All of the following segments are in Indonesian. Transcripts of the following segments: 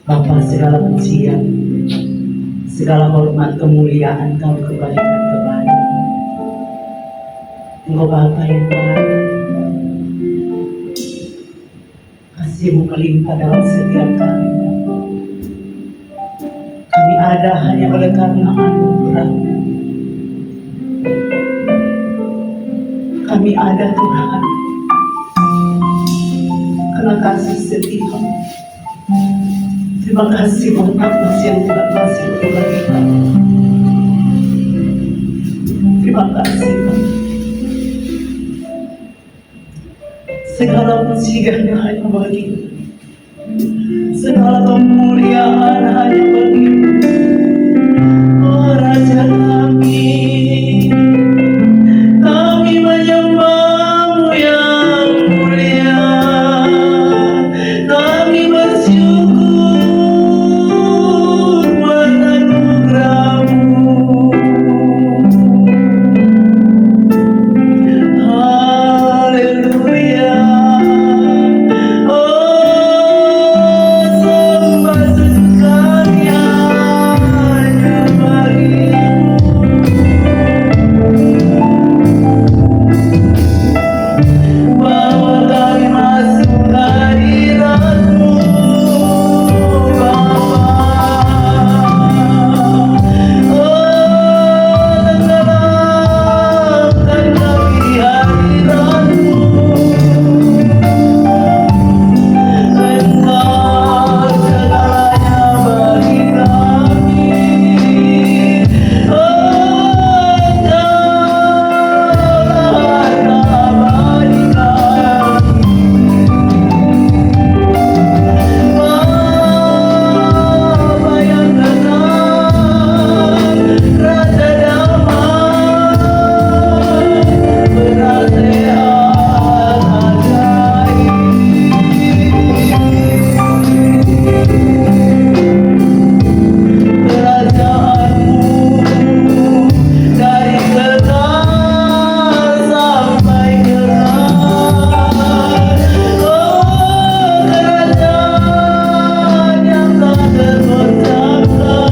Bapa, segala pujian, segala hormat kemuliaan kami kembalikan kepada Engkau Bapa yang baik. Kasih-Mu melimpah dalam setiap kami. Kami ada hanya oleh karena anugerah-Mu. Kami ada Tuhan karena kasih setia. Terima kasih buat nafas yang Tuhan kasih kepada kita. Terima kasih. Segala pujian hanya bagi-Mu. Segala kemuliaan hanya bagi-Mu. Oh Raja kami. Kami menyembah-Mu yang mulia. Kami bersyukur buat anugerah-Mu. Haleluya. Oh, sembah sujud kami hanya bagi-Mu. Bawa kami masuk hadirat-Mu, Bapa. Oh, tenggelamkan kami di hadirat-Mu. Engkau segalanya bagi kami. Oh, Engkaulah harta bagi kami. Bapa yang tenang, Raja damai, penasehat ajaib. Kerajaan-Mu dari kekal sampai kekal. Oh, kerajaan yang tak tergoncangkan.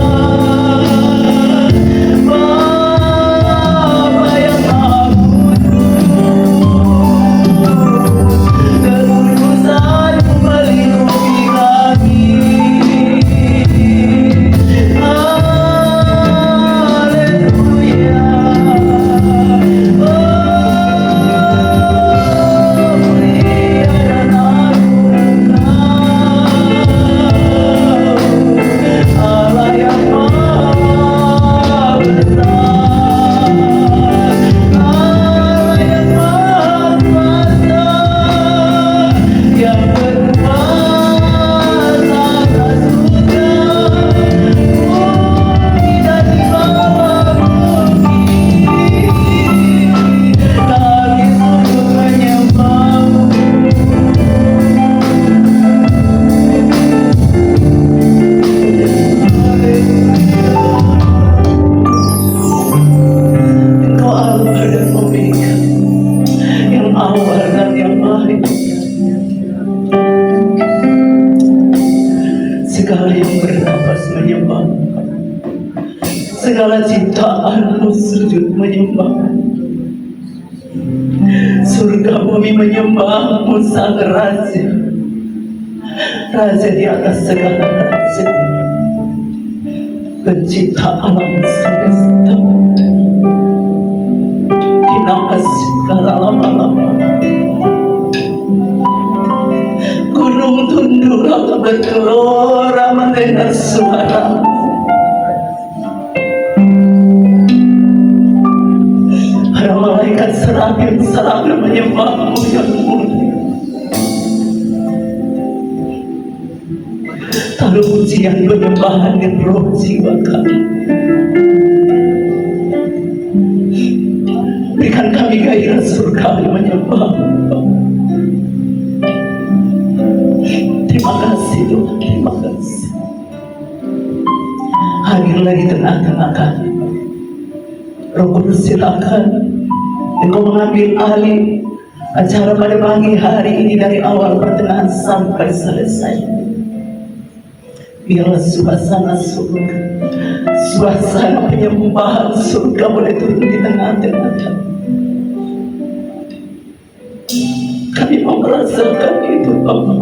Bapa yang Maha Kudus, kekudusan-Mu melindungi kami. Haleluya. Oh, mulia dan agung Engkau, Allah yang Maha Besar, Allah yang Maha Kuasa, yang berkuasa atas surga, bumi dan di bawah bumi. Kami sungguh menyembah-Mu. Engkau Alfa dan Omega, yang awal dan yang akhir. Segala yang bernafas menyembah-Mu. Segala ciptaan-Mu sujud menyembah-Mu. Surga bumi menyembah-Mu, Sang Raja. Raja di atas segala raja, pencipta alam semesta. Dinaas segala lama-lama. Gunung tunduk bergelora mendengar suara. Para malaikat serafim menyembah-Mu yang mulia. Taruh pujian penyembahan di roh jiwa kami. Berikan kami gairah surga menyembah-Mu. Terima kasih Tuhan, terima kasih. Hadirlah di tengah-tengah kami. Roh Kudus, silakan Engkau mengambil alih acara pada pagi hari ini dari awal pertengahan sampai selesai. Biarlah suasana surga, suasana penyembahan surga boleh turun di tengah-tengah kami. Kami mau merasakan itu, Bapa.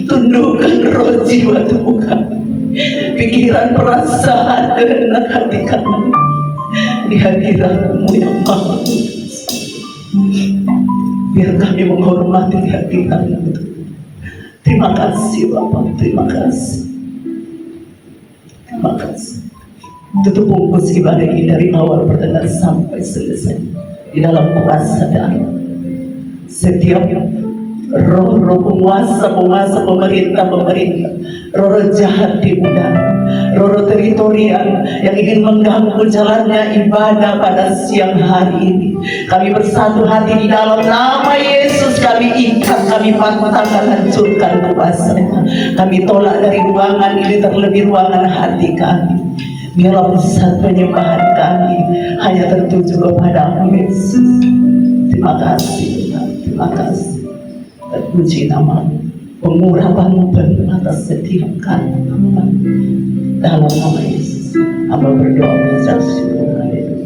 Tundukkan roh jiwa tubuh kami, pikiran, perasaan, kehendak hati kami di hadirat-Mu yang Maha Kudus. Biar kami menghormati hadirat-Mu. Terima kasih Bapak, terima kasih. Terima kasih. Tutup bungkus ibadah ini dari awal pertengahan sampai selesai di dalam kuasa darah. Setiap roh-roh penguasa pemerintah, roh-roh jahat di udara, roh-roh teritorial yang ingin mengganggu jalannya ibadah pada siang hari ini, kami bersatu hati di dalam nama Yesus. Kami ikat, kami patahkan, hancurkan kuasanya. Kami tolak dari ruangan ini, terlebih ruangan hati kami. Biarlah pusat penyembahan kami hanya tertuju kepada Yesus. Terima kasih Tuhan, terima kasih. Terpuji nama-Mu, pengurapan-Mu penuh atas setiap kami. Dalam nama Yesus, hamba berdoa mengucap syukur. Haleluya.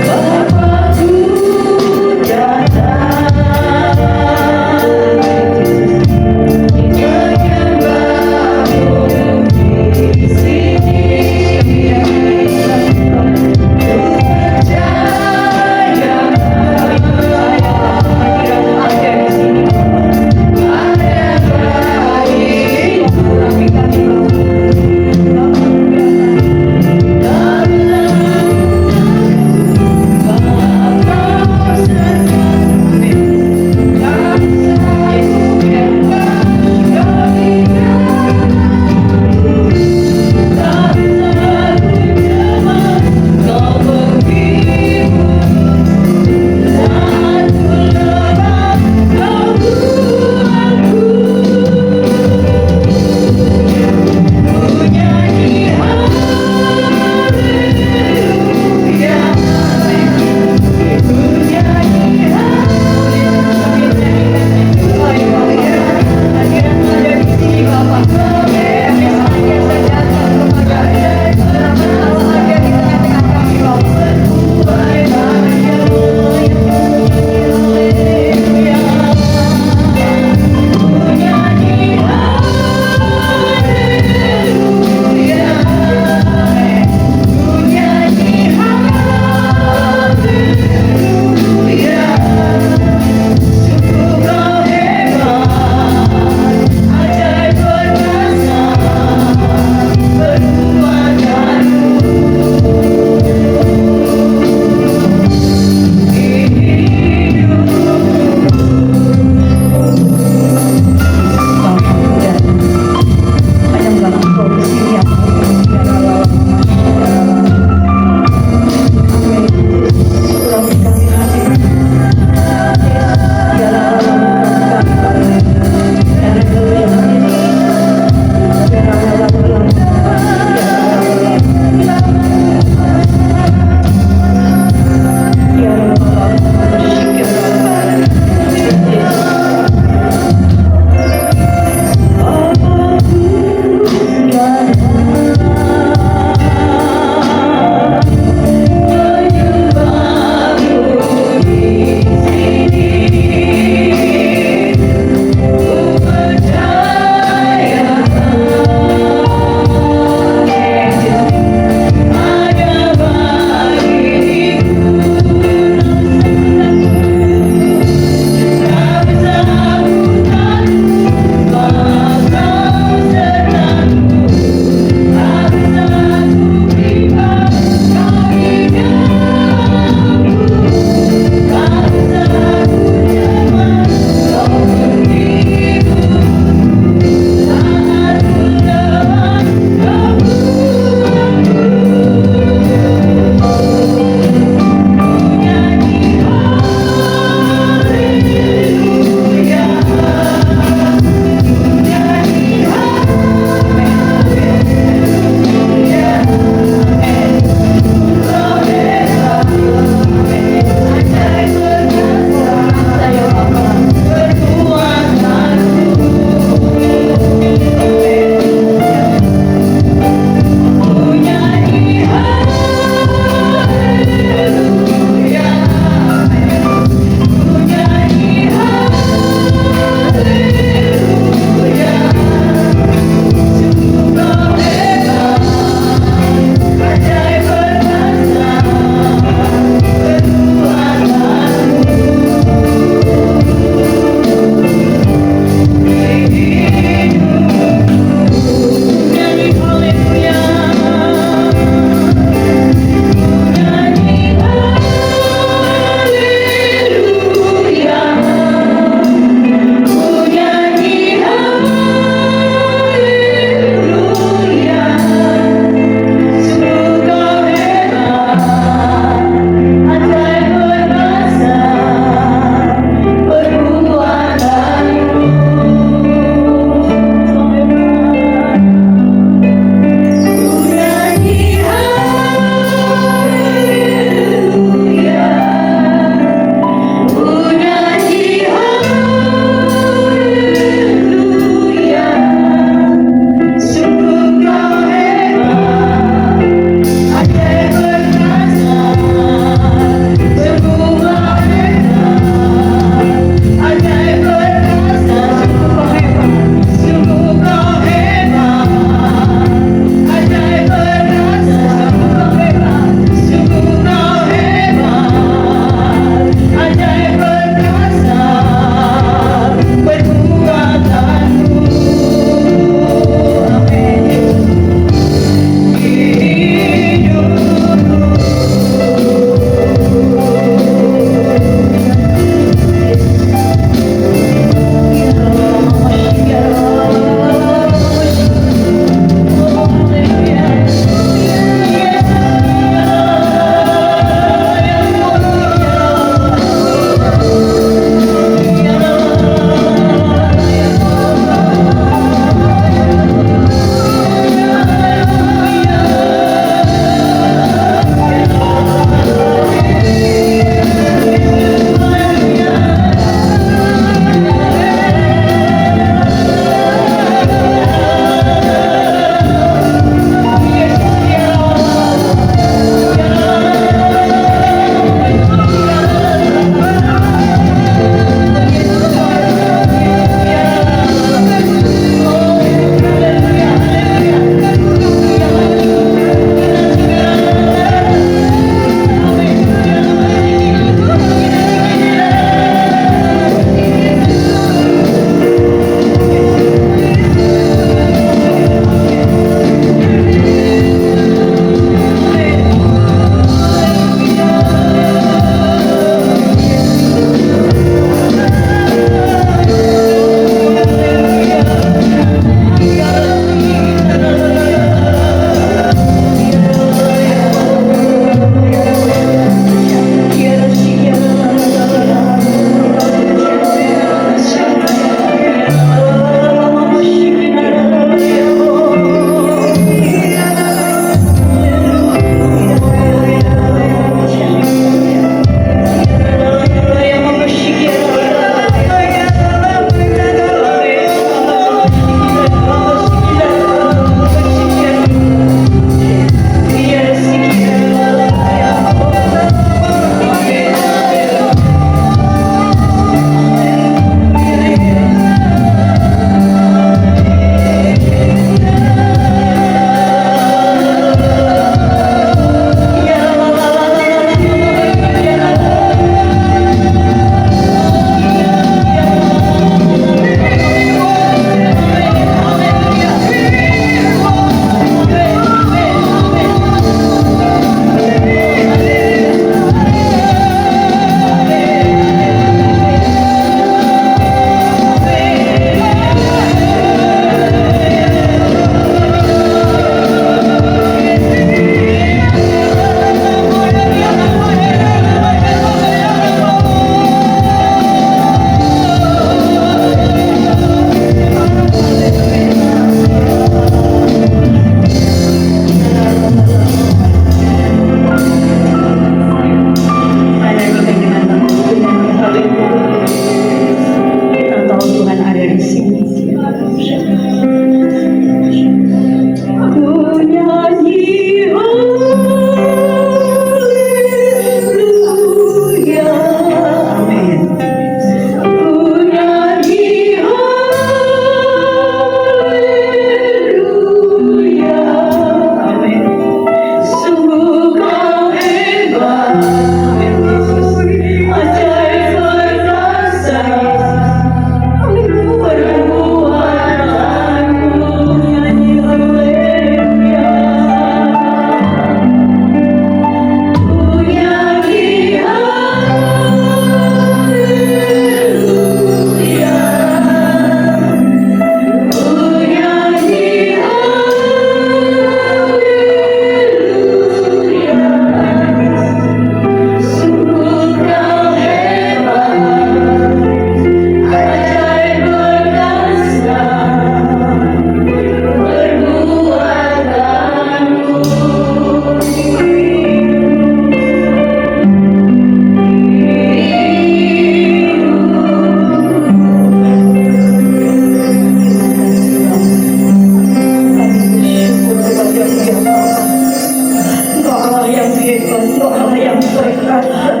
perkasa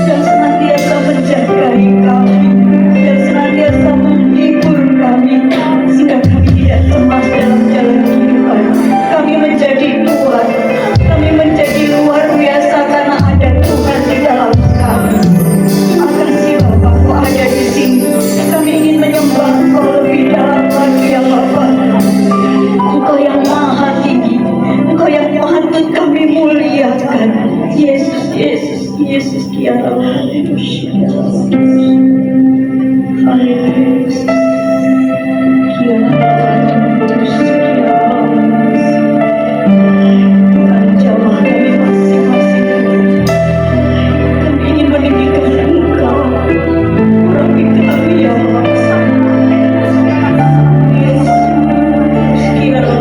yang senantiasa menjagai kami, yang senantiasa menghibur kami, sehingga kami tidak cemas dalam jalan kehidupan. Kami menjadi kuat, kami menjadi luar biasa karena ada Tuhan di dalam kami. Makasih Bapak, Kau ada di sini. Kami ingin menyembah Kau lebih dalam lagi ya Bapak. Engkau yang maha tinggi, Engkau yang patut kami muliakan. Yesus, Yesus, Yesus, Kiara, Haleluya, Tuhan jamah kami masing-masing. Kami ingin meninggikan Engkau. Urapi kami ya bangsa. Yesus, Kiara,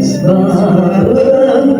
sebab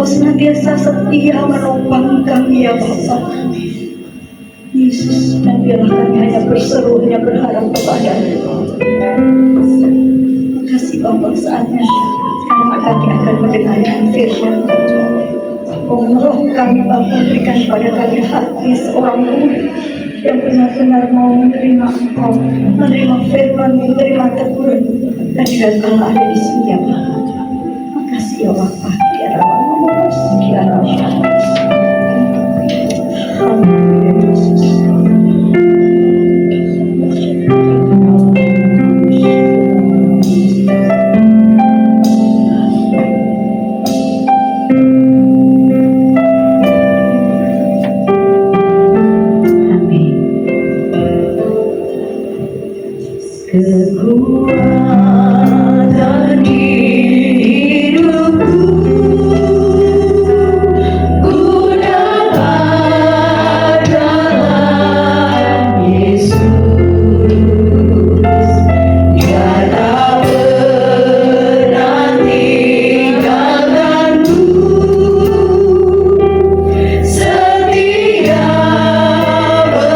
Engkau senantiasa setia menopang kami ya Bapa. Yesus, dan biarlah kami hanya berseru, hanya berharap kepada-Mu. Kasih Bapa, saatnya kami akan mendengarkan firman. Roh kami Bapa, berikan kepada kami hati seorang murid yang benar-benar mau menerima Engkau, menerima firman, menerima teguran, dan biarlah ada di sini ya Bapa. Makasih ya Bapa. Kekuatan di hidupku, ku dapat dalam Yesus. Dia tak pernah tinggalkanku, setia menopangku.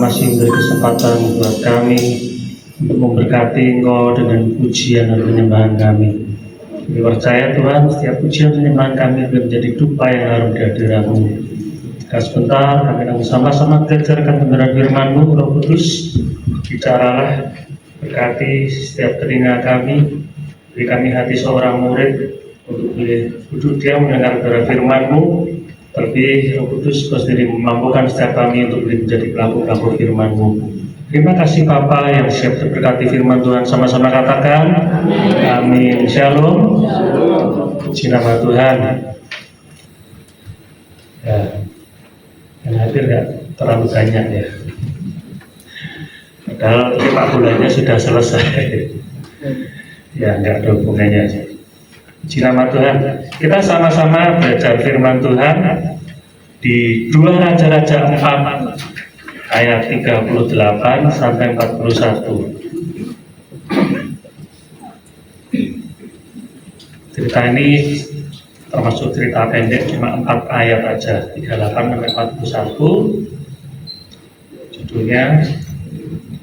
Masih memberi kesempatan buat kami untuk memberkati Engkau dengan pujian dan penyembahan kami. Kami percaya Tuhan, setiap pujian dan penyembahan kami akan menjadi dupa yang harum di hadirat-Mu. Sebentar kami akan bersama-sama belajarkan kebenaran firman-Mu. Roh Kudus, bicaralah, berkati setiap telinga kami, beri kami hati seorang murid untuk boleh duduk diam mendengar kebenaran firman-Mu. Terlebih Roh Kudus Kau sendiri memampukan setiap kami untuk menjadi pelaku-pelaku firman-Mu. Terima kasih Bapa yang siap berkati firman Tuhan. Sama-sama katakan amin. Shalom. Puji nama Tuhan. Ya, yang hadir gak terlalu banyak ya. padahal sepak bolanya sudah selesai. Ya, nggak ada hubungannya. Puji nama Tuhan. Kita sama-sama belajar firman Tuhan di 2 Raja-Raja 4 ayat 38 sampai 41. Cerita ini termasuk cerita pendek, cuma 4 ayat aja, 38 sampai 41. Judulnya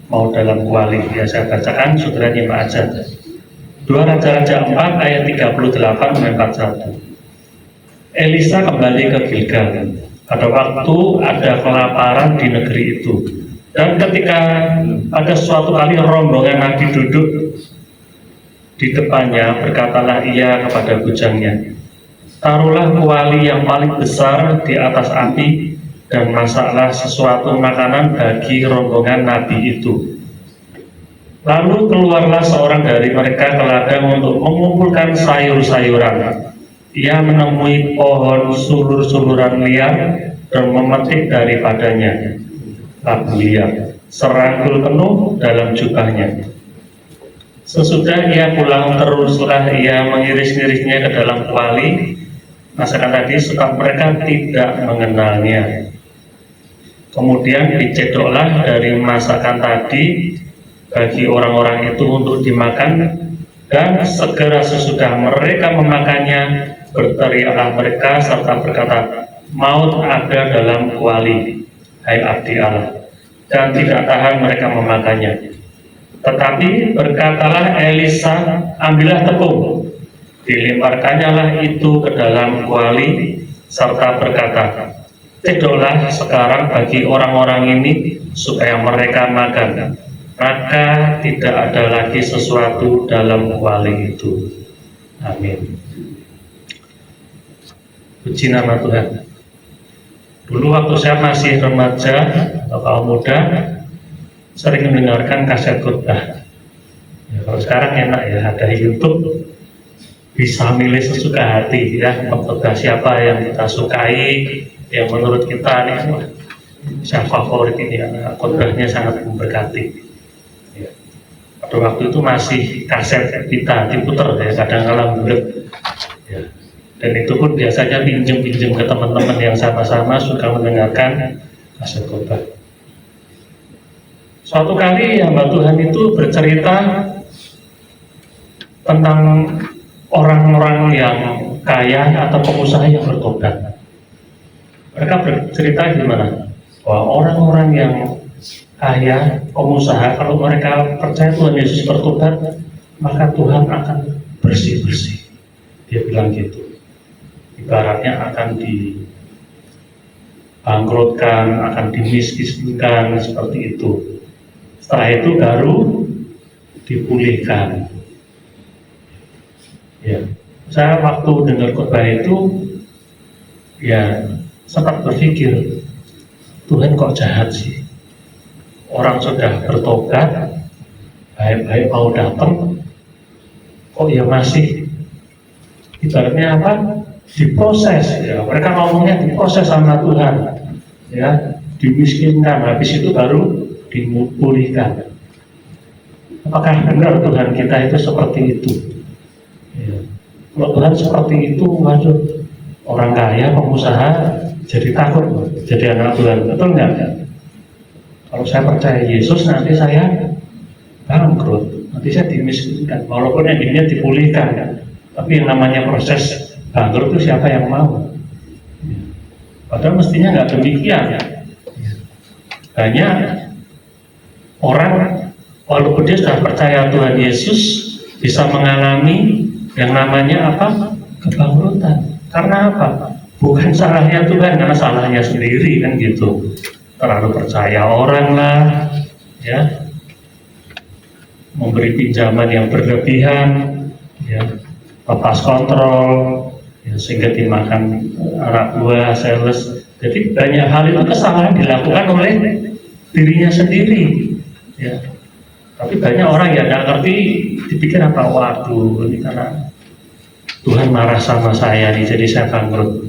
Mau Dalam Kuali. Ya, saya bacakan, saudara nyimak aja. 2 Raja-Raja 4 ayat 38 sampai 41. Elisa kembali ke Gilgal. Pada waktu ada kelaparan di negeri itu, dan ketika ada suatu kali rombongan Nabi duduk di depannya, berkatalah ia kepada bujangnya, taruhlah kuali yang paling besar di atas api dan masaklah sesuatu makanan bagi rombongan Nabi itu. Lalu keluarlah seorang dari mereka ke ladang untuk mengumpulkan sayur-sayuran. Ia menemui pohon sulur-suluran liar dan memetik daripadanya labu liar, serangkul penuh dalam jubahnya. Sesudah ia pulang, teruslah ia mengiris-irisnya ke dalam kuali masakan tadi, sebab mereka tidak mengenalnya. Kemudian dicedoklah dari masakan tadi bagi orang-orang itu untuk dimakan, dan segera sesudah mereka memakannya, berteriaklah mereka serta berkata, maut ada dalam kuali, hai abdi Allah, dan tidak tahan mereka memakannya. Tetapi berkatalah Elisa, ambillah tepung, dilemparkannya lah itu ke dalam kuali, serta berkata, cedoklah sekarang bagi orang-orang ini supaya mereka makan. Maka tidak ada lagi sesuatu dalam kuali itu. Amin. Puji nama Tuhan. Dulu waktu saya masih remaja atau kaum muda, sering mendengarkan kaset khotbah. Ya, kalau sekarang enak ya, ada YouTube, bisa milih sesuka hati ya, khotbah siapa yang kita sukai, yang menurut kita nih, saya favorit ini, khotbahnya sangat memberkati. Ya. Pada waktu itu masih kaset kita diputer ya, kadang-kadang bulat. Ya. Dan itu pun biasanya pinjem-pinjem ke teman-teman yang sama-sama suka mendengarkan kaset khotbah. Suatu kali hamba Tuhan itu bercerita tentang orang-orang yang kaya atau pengusaha yang bertobat. Mereka bercerita gimana? Bahwa orang-orang yang kaya, pengusaha, kalau mereka percaya Tuhan Yesus bertobat, maka Tuhan akan bersih-bersih. Dia bilang gitu. Ibaratnya akan dibangkrutkan, akan dimiskinkan, seperti itu. Setelah itu baru dipulihkan. Ya, saya waktu dengar khotbah itu, ya sempat berpikir, Tuhan kok jahat sih? Orang sudah bertobat, baik-baik mau datang, kok ya masih ibaratnya apa? Diproses. Ya, mereka ngomongnya diproses sama Tuhan, ya, dimiskinkan. Habis itu baru dipulihkan. Apakah benar Tuhan kita itu seperti itu? Ya. Kalau Tuhan seperti itu, waduh, orang kaya, pengusaha jadi takut jadi anak Tuhan, betul nggak? Kalau saya percaya Yesus, nanti saya bangkrut, nanti saya dimiskinkan. Walaupun endingnya dipulihkan, ya. Tapi yang namanya proses bangkrut itu siapa yang mau? Ya. Padahal mestinya nggak demikian. Ya. Banyak orang walaupun dia sudah percaya Tuhan Yesus bisa mengalami yang namanya apa? Kebangkrutan. Karena apa? Bukan salahnya Tuhan, karena salahnya sendiri, kan gitu. Terlalu percaya orang lah, ya, memberi pinjaman yang berlebihan, ya, lepas kontrol, ya, sehingga dimakan anak buah, sales. Jadi banyak hal itu kesalahan dilakukan oleh dirinya sendiri, ya. Tapi banyak orang yang nggak ngerti, dipikir apa? Waduh, ini karena Tuhan marah sama saya nih, jadi saya bangkrut,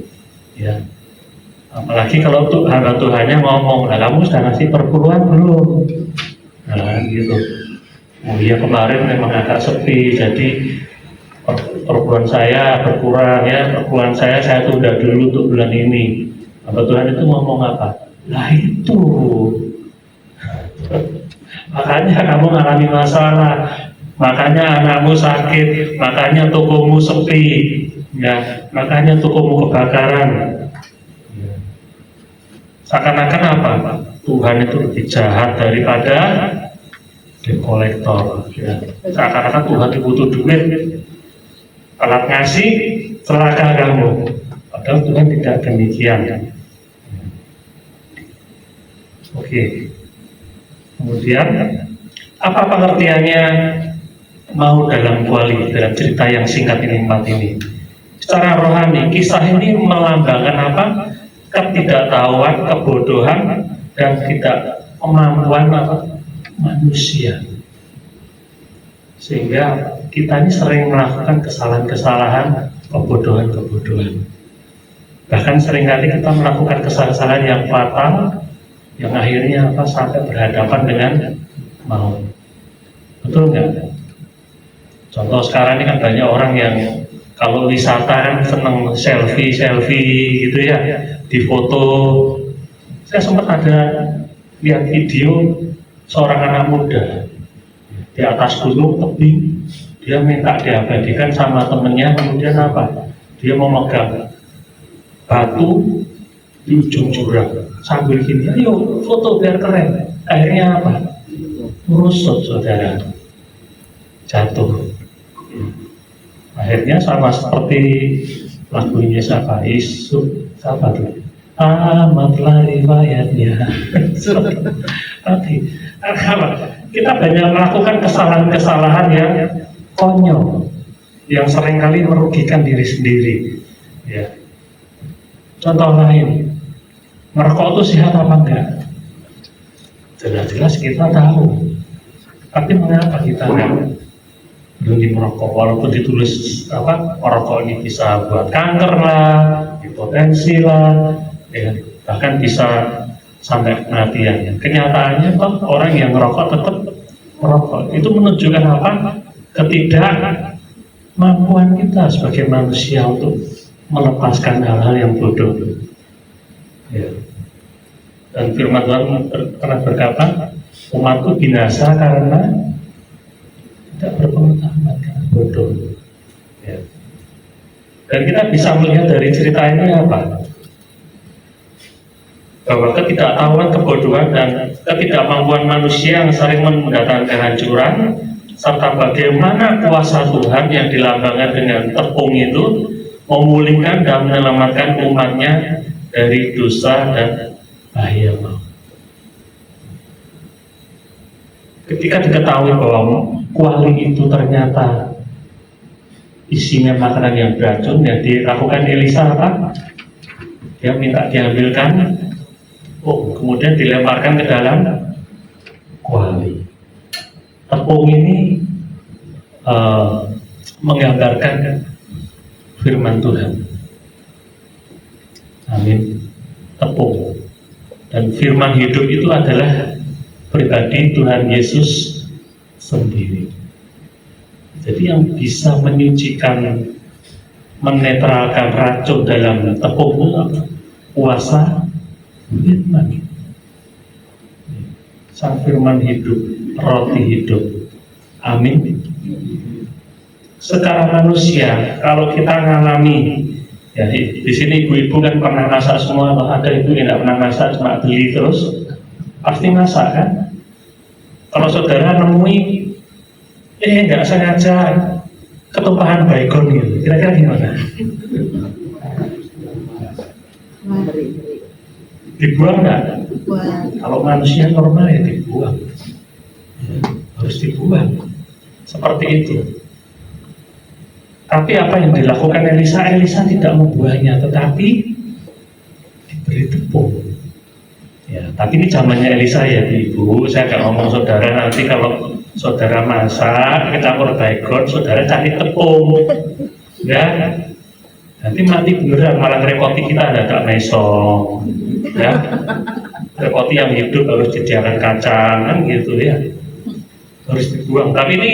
ya. Apalagi kalau hamba Tuhannya ngomong, nah kamu sudah ngasih perpuluhan belum? Nah, gitu. Oh iya, kemarin memang agak sepi, jadi perpuluhan saya berkurang ya, perpuluhan saya tunda dulu untuk bulan ini. Apa Tuhan itu ngomong apa? Lah itu, makanya kamu mengalami masalah, makanya anakmu sakit, makanya tokomu sepi, ya, makanya tokomu kebakaran. Seakan-akan apa? Tuhan itu lebih jahat daripada debt kolektor. Ya. Seakan-akan Tuhan itu butuh duit, telat ngasih, celaka kamu. Padahal Tuhan tidak demikian. Oke. Kemudian apa pengertiannya mau dalam kuali dalam cerita yang singkat ini 4 ini? Secara rohani, kisah ini melambangkan apa? Ketidaktahuan, kebodohan, dan tidak kemampuan apa? Manusia. Sehingga kita ini sering melakukan kesalahan-kesalahan, kebodohan-kebodohan. Bahkan seringkali kita melakukan kesalahan yang fatal, yang akhirnya apa? Sampai berhadapan dengan maut. Betul nggak? Contoh sekarang ini kan banyak orang yang kalau wisata kan seneng selfie gitu ya, di foto. Saya sempat ada lihat video seorang anak muda di atas gunung tebing, dia minta diabadikan sama temennya, kemudian apa? Dia mau megang batu di ujung jurang sambil gini, ayo foto biar keren. Akhirnya apa? Merosot saudara, jatuh. Akhirnya sama seperti lagunya siapa? Siapa tuh? Amatlah riwayatnya. Tapi apa? Kita banyak melakukan kesalahan-kesalahan yang konyol, yang seringkali merugikan diri sendiri. Ya. Contoh lain, merokok itu sehat apa enggak? Jelas-jelas kita tahu. Tapi mengapa kita enggak berhenti merokok? Walaupun ditulis apa, merokok ini bisa buat kanker lah, hipertensi lah, ya, bahkan bisa sampai kematian. Kenyataannya toh orang yang merokok tetap merokok. Itu menunjukkan apa? Ketidakmampuan kita sebagai manusia untuk melepaskan hal-hal yang bodoh. Ya. Dan firman Tuhan pernah berkata, umatku binasa karena tidak berpengetahuan, karena bodoh. Ya. Dan kita bisa melihat dari cerita ini apa? Bahwa ketidaktahuan, kebodohan, dan ketidakmampuan manusia yang sering mendatangkan kehancuran, serta bagaimana kuasa Tuhan yang dilambangkan dengan tepung itu memulihkan dan menyelamatkan umatnya dari dosa dan bahaya maut. Ketika diketahui bahwa kuali itu ternyata isinya makanan yang beracun, yang dilakukan Elisa apa? Dia minta diambilkan, kemudian dilemparkan ke dalam kuali. Tepung ini menggambarkan firman Tuhan. Amin. Tepung. Dan firman hidup itu adalah pribadi Tuhan Yesus sendiri. Jadi yang bisa menyucikan, menetralkan racun dalam tepung itu apa? Kuasa firman. Sang firman hidup, roti hidup. Amin. Secara manusia, kalau kita ngalami, ya di sini ibu-ibu kan pernah masak semua, atau ada ibu yang tidak pernah masak, cuma beli terus, pasti masak kan? Kalau saudara nemui, nggak sengaja ketumpahan baygon gitu, kira-kira gimana? Dibuang nggak? Kalau manusia normal ya dibuang, harus dibuang, seperti itu. Tapi apa yang dilakukan Elisa? Elisa tidak membuangnya, tetapi diberi tepung. Ya, tapi ini zamannya Elisa ya ibu. Saya nggak ngomong saudara, nanti kalau saudara masak, campur baygon, saudara cari tepung, ya. Nanti mati beneran, malah repoti kita ada tak mesong, ya. Repoti yang hidup harus disediakan kacang, kan gitu ya. harus dibuang. Tapi ini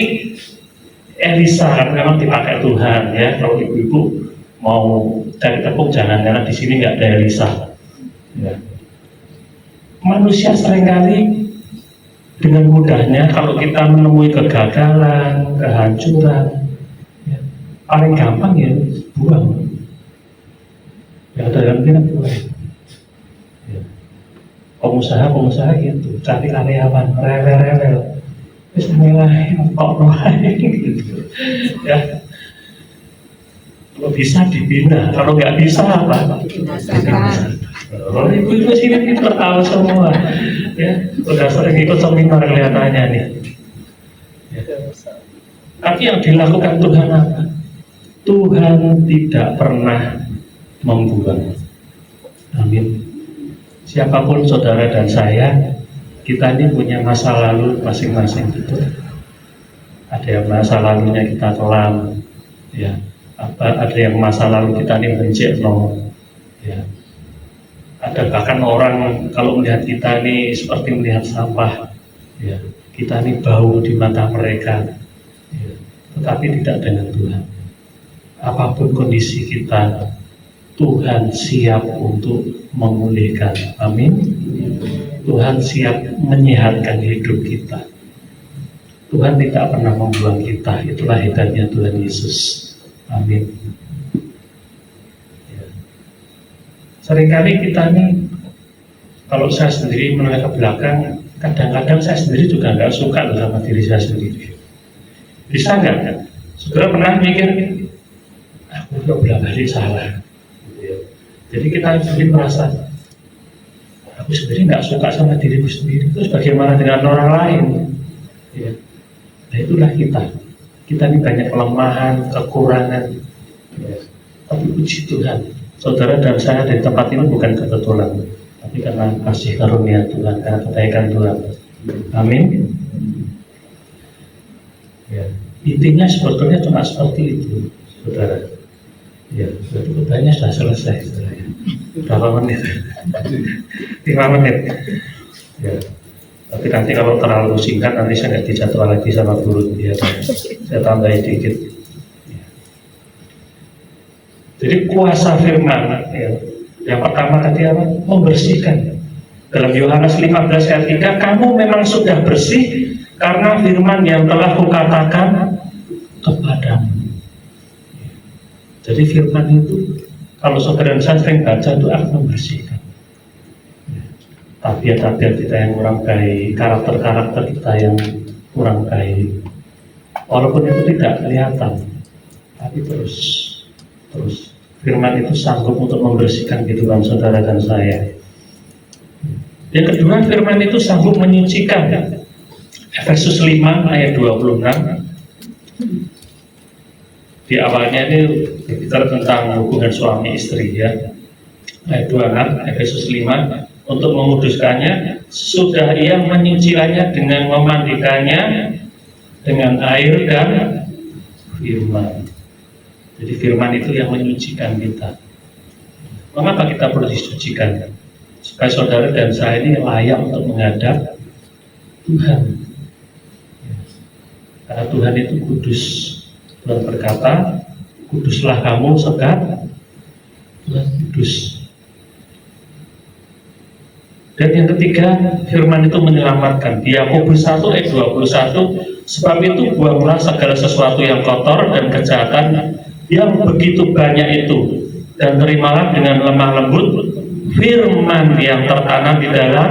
Elisa kan memang dipakai Tuhan ya. Kalau ibu-ibu mau cari tepung jangan-jangan di sini nggak ada Elisa. Ya. Manusia seringkali dengan mudahnya kalau kita menemui kegagalan, kehancuran, ya, paling gampang ya buang. Ya ada yang kita buang. Ya. Pengusaha gitu, cari karyawan, rewel-rewel, terus mulai kok gitu. Ya. Kalau bisa dibina, kalau nggak bisa apa? Dibinasakan. Kalau ibu sini kita tahu semua, ya udah sering ikut seminar kelihatannya nih. Ya. Tapi yang dilakukan Tuhan apa? Tuhan tidak pernah membuang. Amin. Siapapun saudara dan saya, kita ini punya masa lalu masing-masing gitu. Ada yang masa lalunya kita kelam, ya. Ada yang masa lalu kita ini mencekno, ya. Ada bahkan orang kalau melihat kita ini seperti melihat sampah, ya. Kita ini bau di mata mereka, ya. Tetapi tidak dengan Tuhan. Apapun kondisi kita, Tuhan siap untuk memulihkan. Amin. Tuhan siap menyehatkan hidup kita. Tuhan tidak pernah membuang kita. Itulah hebatnya Tuhan Yesus. Amin. Ya. Seringkali kita nih, kalau saya sendiri menoleh ke belakang, kadang-kadang saya sendiri juga nggak suka sama diri saya sendiri. Bisa nggak? Saudara pernah mikir, aku udah berapa kali salah. Jadi kita sendiri merasa, aku sendiri nggak suka sama diriku sendiri. Terus bagaimana dengan orang lain? Ya. Nah itulah kita. Kita ini banyak kelemahan, kekurangan. Ya. Tapi puji Tuhan, saudara dan saya di tempat ini bukan kebetulan, tapi karena kasih karunia Tuhan, karena kebaikan Tuhan. Amin. Ya. Intinya sebetulnya cuma seperti itu, saudara. Ya, berarti khotbahnya sudah selesai, saudara. Berapa menit? 5 menit. Ya. Tapi nanti kalau terlalu singkat, nanti saya nggak dijadwal lagi sama guru. Ya, saya tambahin dikit. Ya. Jadi kuasa firman, ya. Yang pertama tadi apa? Membersihkan. Dalam Yohanes 15 ayat 3, kamu memang sudah bersih karena firman yang telah kukatakan kepadamu. Jadi firman itu, kalau saudara dan saya sering baca itu akan membersihkan. Tabiat-tabiat kita yang kurang baik, karakter-karakter kita yang kurang baik, walaupun itu tidak kelihatan, tapi terus firman itu sanggup untuk membersihkan kehidupan saudara dan saya. Yang kedua, firman itu sanggup menyucikan. Efesus 5 ayat 26. Di awalnya ini berbicara tentang hubungan suami istri ya. Ayat 26 Efesus 5, untuk memuduskannya sudah ia menyucikannya dengan memandikannya dengan air dan firman. Jadi firman itu yang menyucikan kita. Mengapa kita perlu disucikan? Supaya saudara dan saya ini layak untuk menghadap Tuhan. Karena Tuhan itu kudus. Tuhan berkata, kuduslah kamu sebab Tuhan kudus. Dan yang ketiga, firman itu menyelamatkan. Di Yakobus 1 ayat 21, sebab itu buanglah segala sesuatu yang kotor dan kejahatan yang begitu banyak itu, dan terimalah dengan lemah lembut firman yang tertanam di dalam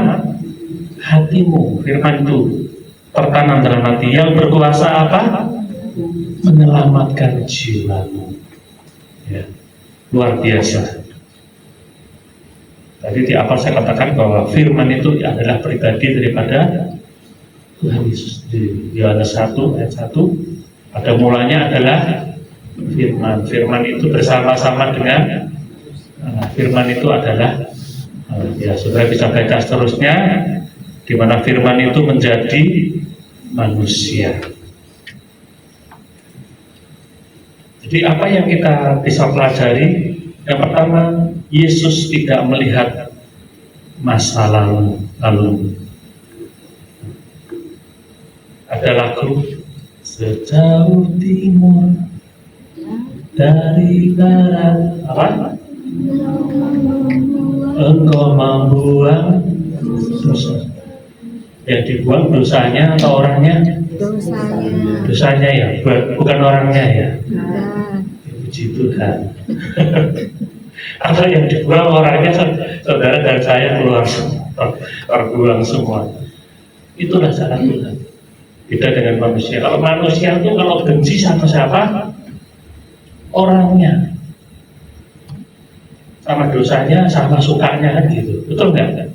hatimu. Firman itu tertanam dalam hati yang berkuasa apa? Menyelamatkan jiwamu. Ya, luar biasa. Tadi di awal saya katakan bahwa firman itu adalah pribadi daripada Tuhan Yesus. Di Yohanes 1 ayat 1, pada mulanya adalah firman. Firman itu bersama-sama dengan firman itu adalah ya saudara bisa baca seterusnya, di mana firman itu menjadi manusia. Jadi apa yang kita bisa pelajari? Yang pertama, Yesus tidak melihat masa lalu. Ada ada lagu sejauh timur dari barat, apa? Engkau membuang dosa. Yang dibuang dosanya atau orangnya? Dosanya ya, bukan orangnya ya. Puji Tuhan. Atau yang dibuang orangnya, saudara dan saya keluar terbuang semua. Itulah cara Tuhan. Beda dengan manusia. Kalau manusia itu kalau benci sama siapa? Orangnya. Sama dosanya, sama sukanya kan gitu. Betul nggak?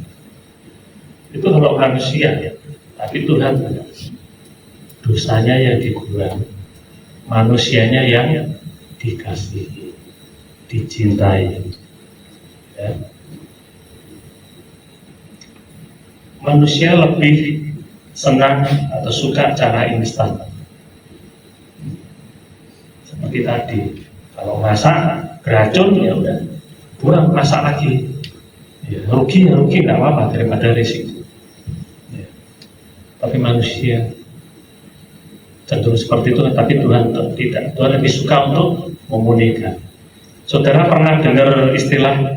Itu kalau manusia ya. Tapi Tuhan dosanya yang dibuang, manusianya yang dikasihi, dicintai. Ya. Manusia lebih senang atau suka cara instan. Seperti tadi, kalau masak beracun ya udah buang, masak lagi. Ya, rugi nggak apa-apa daripada risiko. Ya. Tapi manusia cenderung seperti itu, tapi Tuhan tidak. Tuhan lebih suka untuk memulihkan. Saudara pernah dengar istilah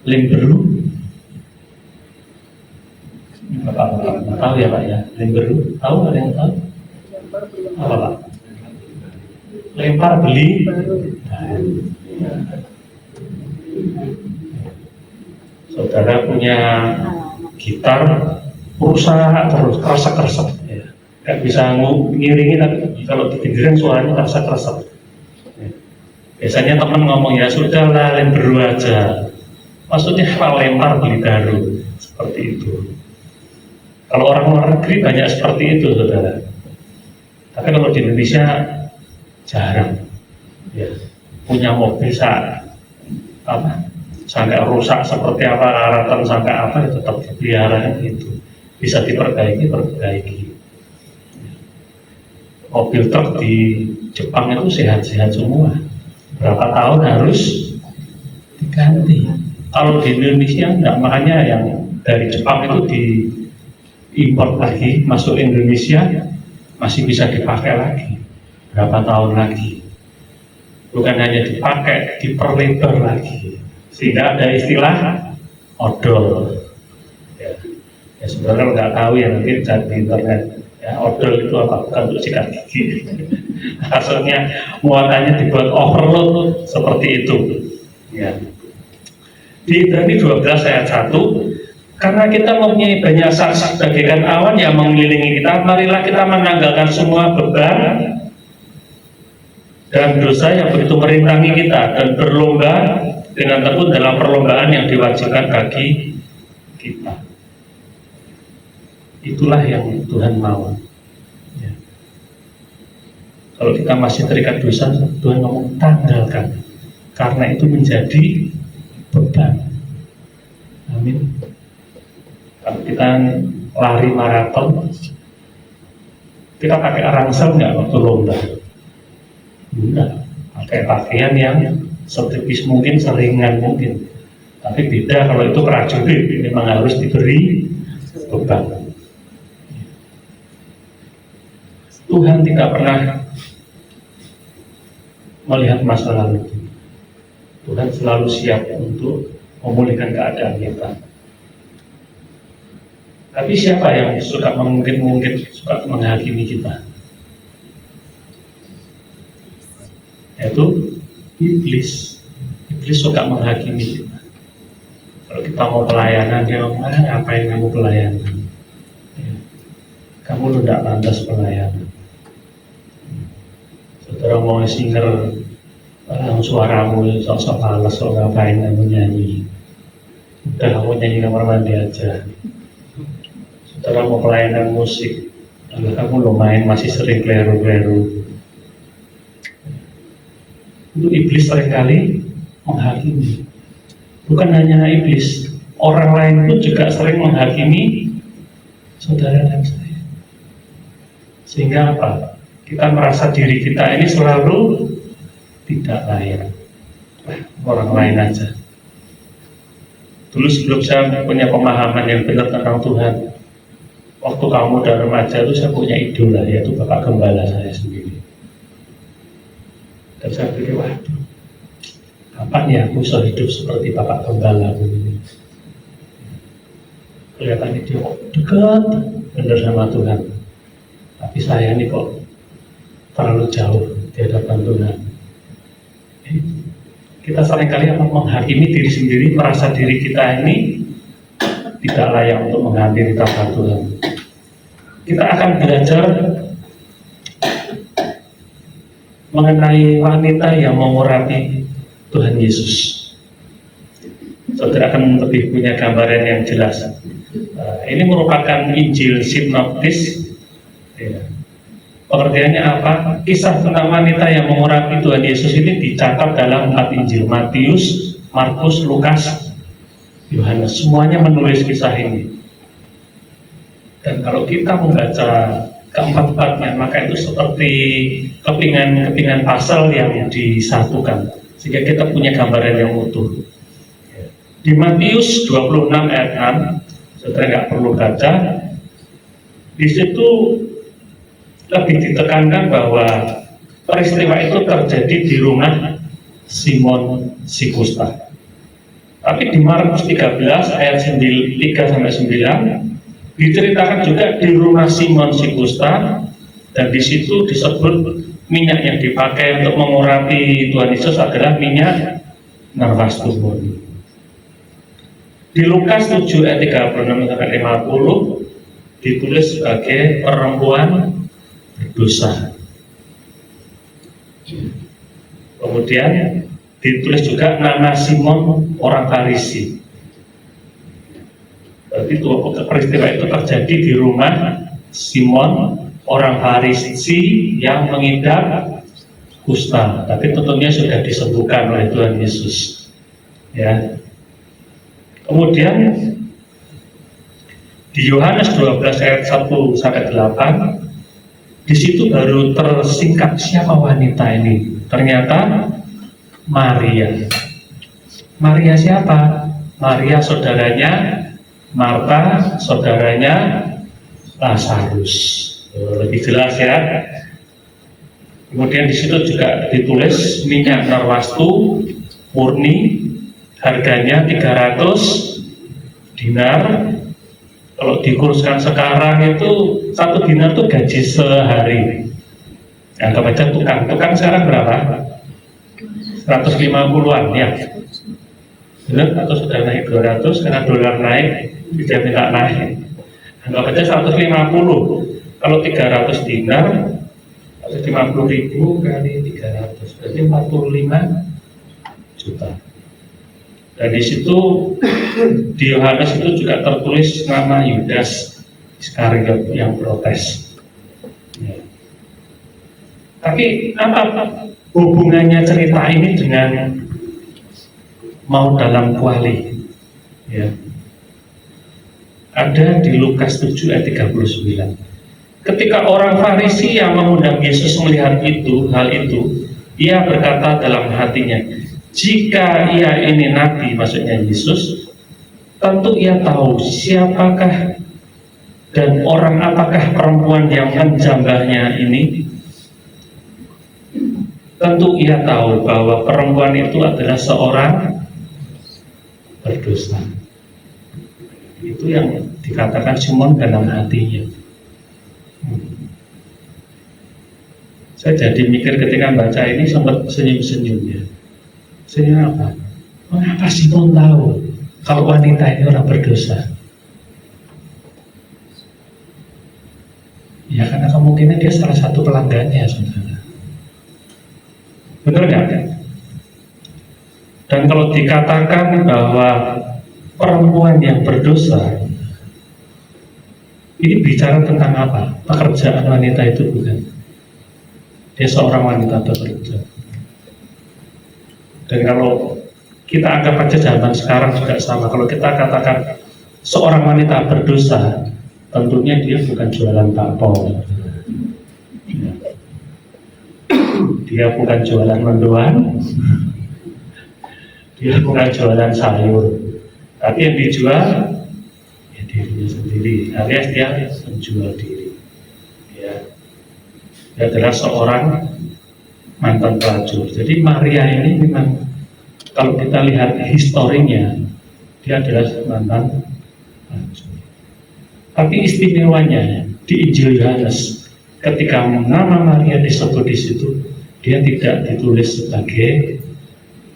limberu? Bapak tahu ya Pak ya, limberu? Tahu, ada yang tahu? Apa Pak? Lempar beli. Saudara punya gitar, berusaha terus kerasa ya. Gak bisa ngiringin, tapi kalau didengerin suaranya kerasa. Ya. Biasanya teman ngomong ya sudahlah lemberu aja. Maksudnya kalau lempar beli baru, seperti itu. Kalau orang luar negeri banyak seperti itu, saudara. Tapi kalau di Indonesia jarang. Ya. Punya mobil sampai rusak seperti apa, karatan sampai apa, ya tetap dipelihara gitu. Bisa diperbaiki. Mobil truk di Jepang itu sehat-sehat semua. Berapa tahun harus diganti. Kalau di Indonesia enggak, makanya yang dari Jepang itu diimpor lagi, masuk Indonesia masih bisa dipakai lagi. Berapa tahun lagi. Bukan hanya dipakai, diperlebar lagi. Sehingga ada istilah odol. Ya sebenarnya nggak tahu ya, nanti cari di internet. Ya, odol itu apa? Bukan untuk sikat gigi. Maksudnya muatannya dibuat overload seperti itu. Ya. Di Ibrani 12 ayat 1, karena kita mempunyai banyak saksi bagaikan awan yang mengelilingi kita, marilah kita menanggalkan semua beban dan dosa yang begitu merintangi kita dan berlomba dengan tekun dalam perlombaan yang diwajibkan bagi kita. Itulah yang Tuhan mau. Ya. Kalau kita masih terikat dosa, Tuhan mau tanggalkan, karena itu menjadi beban. Amin. Kalau kita lari maraton, kita pakai rangsel nggak waktu lomba? Enggak. Pakai pakaian yang setipis mungkin, seringan mungkin. Tapi beda kalau itu prajurit, memang harus diberi beban. Tuhan tidak pernah melihat masa lalu. Tuhan selalu siap untuk memulihkan keadaan kita. Tapi siapa yang suka mungkin suka menghakimi kita? Yaitu iblis. Iblis suka menghakimi kita. Kalau kita mau pelayanan, dia ngomong, ngapain kamu pelayanan? Ya. Kamu tidak pantas pelayanan. Saudara mau singer, suaramu sok-sok males, sok ngapain kamu nyanyi? Udah kamu nyanyi kamar mandi aja. Saudara mau pelayanan musik, kamu lo main masih sering kleru-kleru. Itu iblis seringkali menghakimi. Bukan hanya iblis, orang lain pun juga sering menghakimi saudara dan saya. Sehingga apa? Kita merasa diri kita ini selalu tidak layak. Orang lain aja. Dulu sebelum saya punya pemahaman yang benar tentang Tuhan, waktu kamu dan remaja itu saya punya idola, yaitu Bapak Gembala saya sendiri. Dan saya pikir, waduh, kapan ya aku bisa hidup seperti Bapak Gembala ini? Kelihatannya dia kok dekat benar sama Tuhan, tapi saya ini kok terlalu jauh di hadapan Tuhan. Kita seringkali menghakimi diri sendiri, merasa diri kita ini tidak layak untuk menghadiri taman Tuhan. Kita akan belajar mengenai wanita yang mengurapi Tuhan Yesus. Saudara akan lebih punya gambaran yang jelas. Ini merupakan Injil sinoptis. Pengertiannya apa? Kisah tentang wanita yang mengurapi Tuhan Yesus ini dicatat dalam 4 Injil: Matius, Markus, Lukas, Yohanes. Semuanya menulis kisah ini. Dan kalau kita membaca keempat-empatnya, maka itu seperti kepingan puzzle yang disatukan, sehingga kita punya gambaran yang utuh. Di Matius 26 ayat 6, saudara nggak perlu baca. Di situ lebih ditekankan bahwa peristiwa itu terjadi di rumah Simon si Kusta. Tapi di Markus 13 ayat 3-9 diceritakan juga di rumah Simon si Kusta, dan di situ disebut minyak yang dipakai untuk mengurapi Tuhan Yesus adalah minyak narwastu murni. Di Lukas 7 ayat 36-50 ditulis sebagai perempuan berdosa. Kemudian ditulis juga nama Simon orang Farisi. Berarti peristiwa itu terjadi di rumah Simon orang Farisi yang mengidap kusta, tapi tentunya sudah disembuhkan oleh Tuhan Yesus. Ya. Kemudian di Yohanes 12 ayat 1-8, di situ baru tersingkap siapa wanita ini. Ternyata Maria. Maria siapa? Maria saudaranya Marta, saudaranya Lazarus. Lebih jelas ya. Kemudian di situ juga ditulis minyak narwastu murni, harganya 300 dinar. Kalau dikuruskan sekarang itu 1 dinar itu gaji sehari. Anggap aja tukang sekarang berapa? 150-an ya. Benar? Atau sudah naik 200 karena dolar naik, dia minta naik. Anggap aja 150. Kalau 300 dinar, 150.000 kali 300, berarti 45 juta. Dan di situ di Yohanes itu juga tertulis nama Yudas Iskariot yang protes. Ya. Tapi apa hubungannya cerita ini dengan mau dalam kuali? Ya. Ada di Lukas 7 ayat 39. Ketika orang Farisi yang mengundang Yesus melihat hal itu, ia berkata dalam hatinya, jika ia ini nabi, maksudnya Yesus, tentu ia tahu siapakah dan orang apakah perempuan yang menjambahnya ini. Tentu ia tahu bahwa perempuan itu adalah seorang berdosa. Itu yang dikatakan Simon dalam hatinya. Saya jadi mikir ketika baca ini sempat senyum-senyum ya. Senyum apa? Mengapa Simon tahu kalau wanita ini orang berdosa? Ya karena kemungkinan dia salah satu pelanggannya, saudara. Benar nggak? Dan kalau dikatakan bahwa perempuan yang berdosa, ini bicara tentang apa? Pekerjaan wanita itu bukan? Dia seorang wanita bekerja. Dan kalau kita anggap aja zaman sekarang juga sama. Kalau kita katakan seorang wanita berdosa, tentunya dia bukan jualan bakpao. Dia bukan jualan mendoan. Dia bukan jualan sayur. Tapi yang dijual ya dirinya sendiri. Alias dia dijual diri. Ya, dia adalah seorang mantan pelacur. Jadi Maria ini memang kalau kita lihat historinya, dia adalah mantan pelacur. Tapi istimewanya di Injil Yohanes, ketika nama Maria disebut di situ, dia tidak ditulis sebagai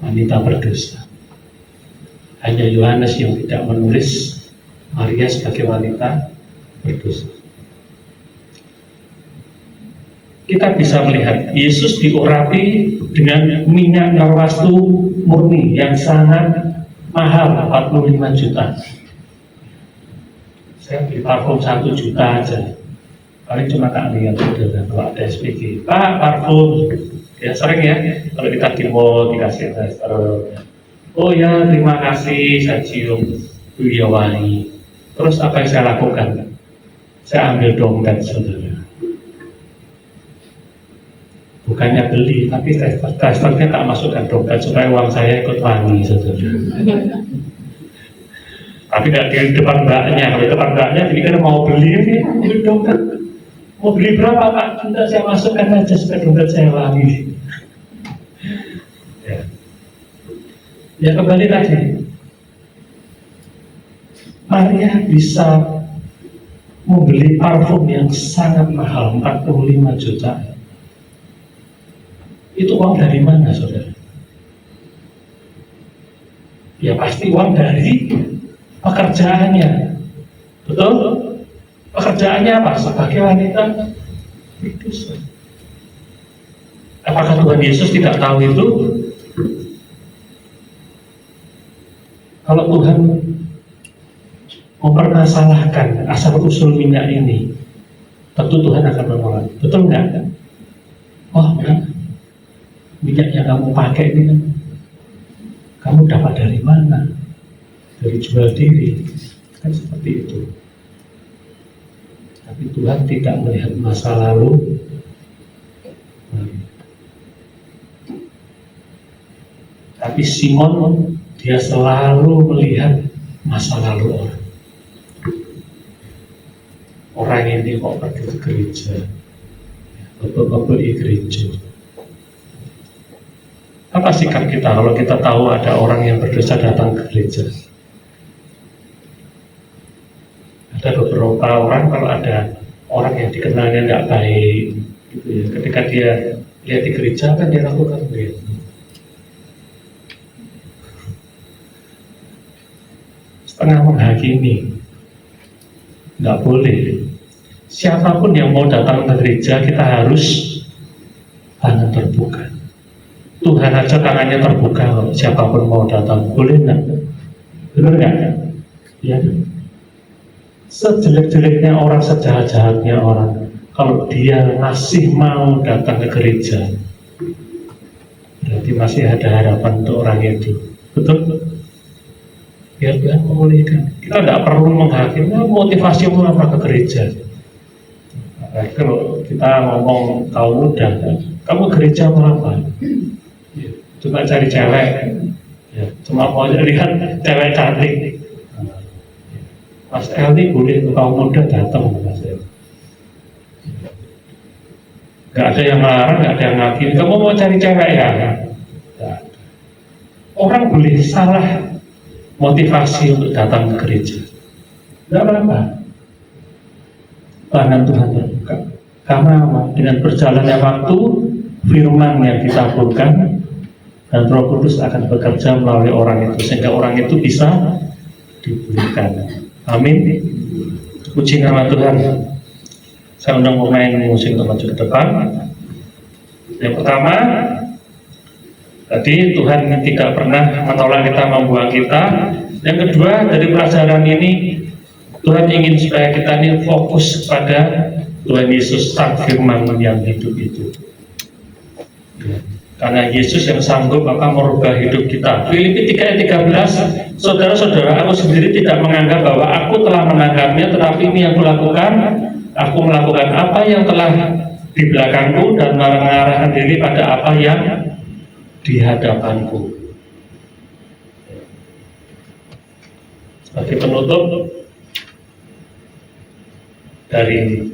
wanita berdosa. Hanya Yohanes yang tidak menulis Maria sebagai wanita berdosa. Kita bisa melihat Yesus diurapi dengan minyak narwastu murni yang sangat mahal, 45 juta. Saya beli parfum 1 juta aja, paling cuma tak lihat saudara kalau ada SPG, Pak parfum, ya sering ya kalau kita di mall dikasih tester, oh ya terima kasih, saya cium, ya wangi. Terus apa yang saya lakukan? Saya ambil dompet saudara. Bukannya beli, tapi testernya tak masukkan dompet supaya uang saya ikut wangi saudara. Tapi tidak di depan mbaknya. Kalau di depan mbaknya dipikir mau beli ini, ambil dompet. Mau beli berapa Pak? Tidak, saya masukkan aja supaya dompet saya wangi. Ya kembali tadi, Maria bisa membeli parfum yang sangat mahal, 45 juta. Itu uang dari mana saudara? Ya pasti uang dari pekerjaannya. Betul? Pekerjaannya apa? Sebagai wanita berdosa. Apakah Tuhan Yesus tidak tahu itu? Kalau Tuhan mempermasalahkan asal-usul minyak ini, tentu Tuhan akan menolak. Betul nggak? Oh enggak. Minyak yang kamu pakai ini kan, kamu dapat dari mana? Dari jual diri, kan seperti itu. Tapi Tuhan tidak melihat masa lalu. Tapi Simon, dia selalu melihat masa lalu orang. Orang ini kok pergi ke gereja, betul-betul di gereja. Apa sikap kita kalau kita tahu ada orang yang berdosa datang ke gereja? Ada beberapa orang kalau ada orang yang dikenalnya nggak baik, gitu ya. Ketika dia lihat di gereja kan dia lakukan begitu. Setengah menghakimi, nggak boleh. Siapapun yang mau datang ke gereja kita harus tangan terbuka. Tuhan aja tangannya terbuka, siapapun mau datang, boleh nggak? Benar nggak? Ya. Sejelek-jeleknya orang, sejahat-jahatnya orang, kalau dia masih mau datang ke gereja, berarti masih ada harapan untuk orang itu. Betul? Biar Tuhan memulihkan. Kita tidak perlu menghakimi motivasimu apa ke gereja. Nah, kalau kita ngomong kaum muda, kamu gereja mau apa? Cuma cari cewek, ya, cuma mau lihat cewek cantik. Mas Eli boleh kaum muda datang, Mas Eli. Gak ada yang melarang, gak ada yang ngakin. Kamu mau cari cewek ya? Nah, orang boleh salah motivasi untuk datang ke gereja. Tidak apa-apa. Tangan Tuhan terbuka. Karena dengan berjalannya waktu, firman yang ditaburkan dan Roh Kudus akan bekerja melalui orang itu sehingga orang itu bisa dipulihkan. Amin. Puji nama Tuhan. Saya undang pemain musik untuk maju ke depan. Yang pertama, tadi Tuhan tidak pernah menolak kita, membuang kita. Yang kedua, dari pelajaran ini Tuhan ingin supaya kita ini fokus pada Tuhan Yesus, Sang Firman yang hidup itu. Karena Yesus yang sanggup akan merubah hidup kita. Filipi 3 ayat 13, saudara-saudara, aku sendiri tidak menganggap bahwa aku telah menangkapnya, tetapi ini yang kulakukan, aku melakukan apa yang telah di belakangku dan mengarahkan diri pada apa yang di hadapanku. Sebagai penutup, dari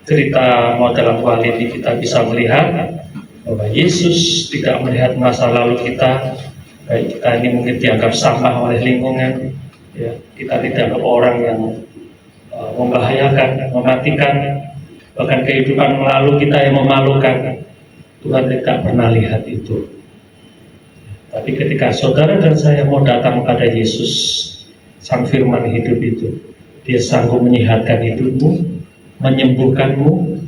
cerita model awal ini kita bisa melihat bahwa Yesus tidak melihat masa lalu kita, baik kita ini mungkin dianggap sampah oleh lingkungan, ya, kita dianggap orang yang membahayakan, mematikan, bahkan kehidupan lalu kita yang memalukan. Tuhan tidak pernah lihat itu. Tapi ketika saudara dan saya mau datang pada Yesus, Sang Firman hidup itu, Dia sanggup menyehatkan hidupmu, menyembuhkanmu,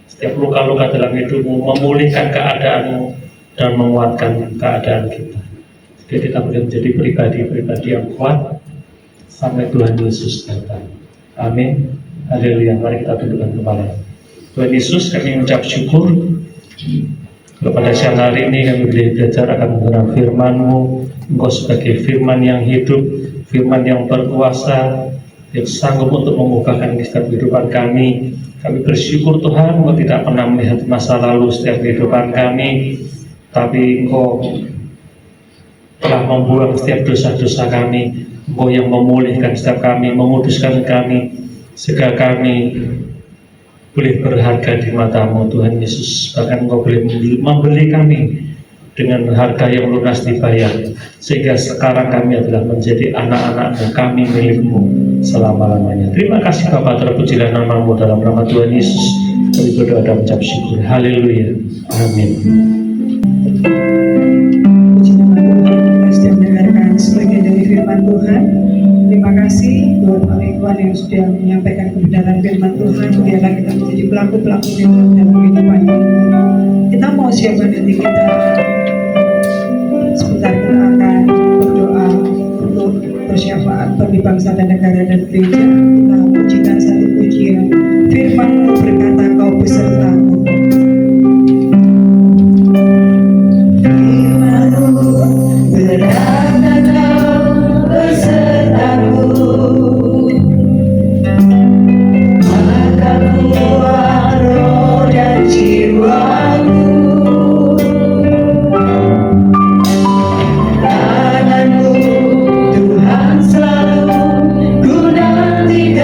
setiap luka-luka dalam hidupmu, memulihkan keadaanmu, dan menguatkan keadaan kita. Jadi kita boleh menjadi pribadi-pribadi yang kuat sampai Tuhan Yesus datang. Amin. Haleluya. Mari kita tundukkan kepala. Tuhan Yesus, kami mengucap syukur kepada siang hari ini kami boleh belajar akan mengenal firman-Mu. Engkau sebagai firman yang hidup, firman yang berkuasa, yang sanggup untuk mengubahkan setiap kehidupan kami. Kami bersyukur Tuhan, Engkau tidak pernah melihat masa lalu setiap kehidupan kami, tapi Engkau telah membuang setiap dosa-dosa kami. Engkau yang memulihkan setiap kami, menguduskan kami, sehingga kami boleh berharga di mata-Mu Tuhan Yesus. Bahkan Engkau boleh membeli kami dengan harga yang lunas dibayar, sehingga sekarang kami adalah menjadi anak-anak-Mu, kami milik-Mu selama-lamanya. Terima kasih Bapa, terpujilah nama-Mu, dalam nama Tuhan Yesus kami berdoa dan mengucap syukur. Haleluya. Amin. Puji nama Tuhan, kita sudah mendengarkan sebagian dari firman Tuhan. Terima kasih buat Pak Iwan yang sudah menyampaikan kebenaran firman Tuhan. Biarlah kita menjadi pelaku-pelaku firman dalam kehidupan ini. Kita mau siapa nanti kita sebentar kita akan berdoa untuk bersyafaat bagi bangsa dan negara dan gereja. Kita pujikan satu pujian. Firman berkata, kau besertaku. Tuhan selalu ku nantikan.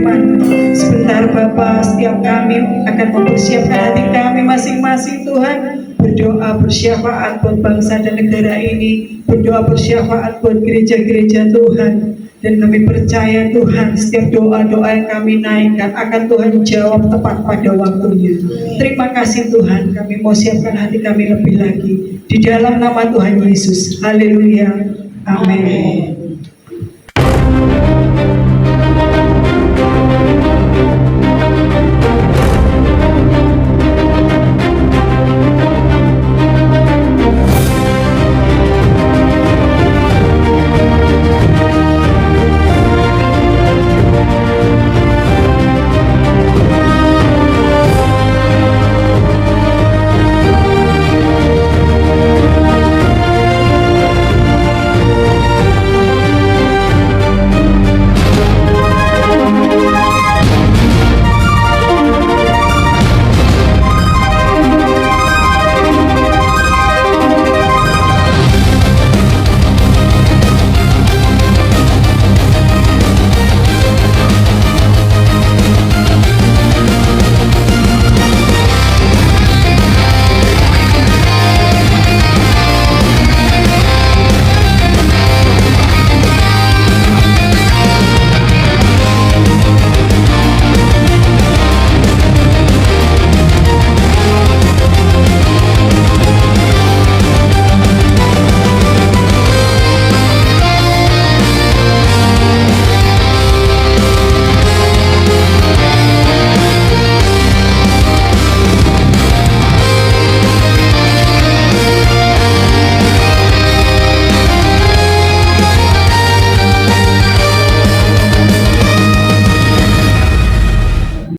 firman. Sebentar Bapa, setiap kami akan mempersiapkan hati kami masing-masing Tuhan. Berdoa bersyafaat buat bangsa dan negara ini, berdoa bersyafaat buat gereja-gereja Tuhan. Dan kami percaya Tuhan, setiap doa-doa yang kami naikkan akan Tuhan jawab tepat pada waktunya. Terima kasih Tuhan, kami mau siapkan hati kami lebih lagi di dalam nama Tuhan Yesus. Haleluya, amin.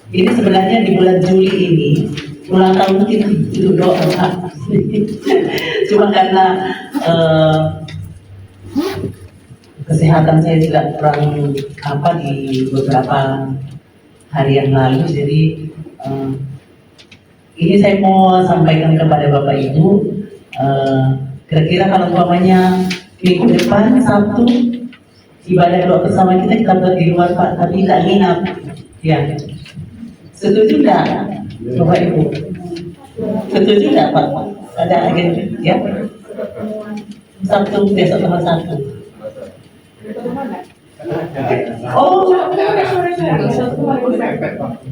Ini sebenarnya di bulan Juli ini ulang tahun kita itu doa. Cuma karena kesehatan saya juga kurang di beberapa hari yang lalu, jadi ini saya mau sampaikan kepada Bapak Ibu, kira-kira kalau umpamanya minggu depan Sabtu ibadah doa bersama kita buat di luar Pak, tapi tidak nginap, ya. Setuju nggak, Bapak Ibu? Setuju nggak Pak? Ada agenda, ya? Sabtu, besok tanggal 1. Oh,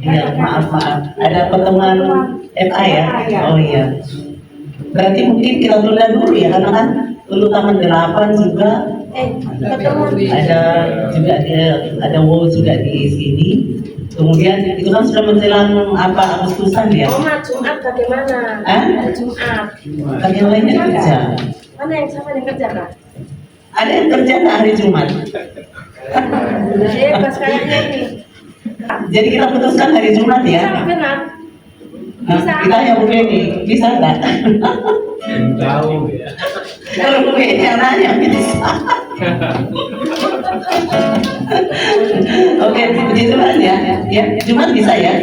ya, maaf. Ada pertemuan FA ya? Oh iya. Berarti mungkin kita tunda dulu ya, karena kan dulu tanggal 8 juga ada WO juga di sini. Kemudian itu kan sudah menjelang Agustusan ya? Jumat bagaimana? Jumat. Kan yang lainnya kerja. Mana yang sama yang kerja Kak? Ada yang kerja nggak hari Jumat? Pas kayaknya ini. Jadi kita putuskan hari Jumat ya? Benar. Nah, kita yang Bu Beni, bisa nggak? Tahu ya. Kalau Bu Beni yang nanya bisa. Oke, puji Tuhan ya. Ya, Jumat bisa ya?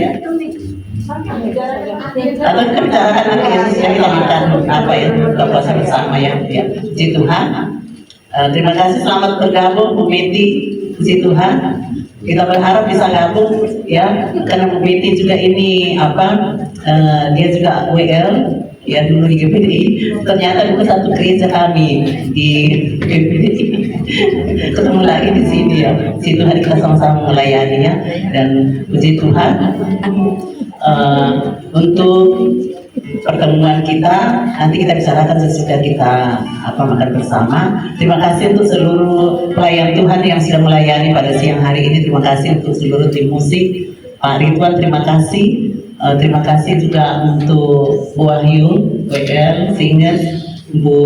Atau kita bicarakan nanti ya, kita makan buka puasa bersama ya. Ya, puji Tuhan. Terima kasih, selamat bergabung Bu Meti. Puji Tuhan. Kita berharap bisa gabung ya, karena Bu Meti juga ini dia juga WL ya, dulu di GPDI, ternyata bukan satu gereja kami di GPDI. Ketemu lagi di sini ya. Puji Tuhan, kita sama-sama melayani ya, dan puji Tuhan untuk pertemuan kita nanti kita bicarakan sesudah kita makan bersama. Terima kasih untuk seluruh pelayan Tuhan yang sudah melayani pada siang hari ini. Terima kasih untuk seluruh tim musik, Pak Ridwan, terima kasih. Terima kasih juga untuk Bu Wahyu, WL, Singers, Bu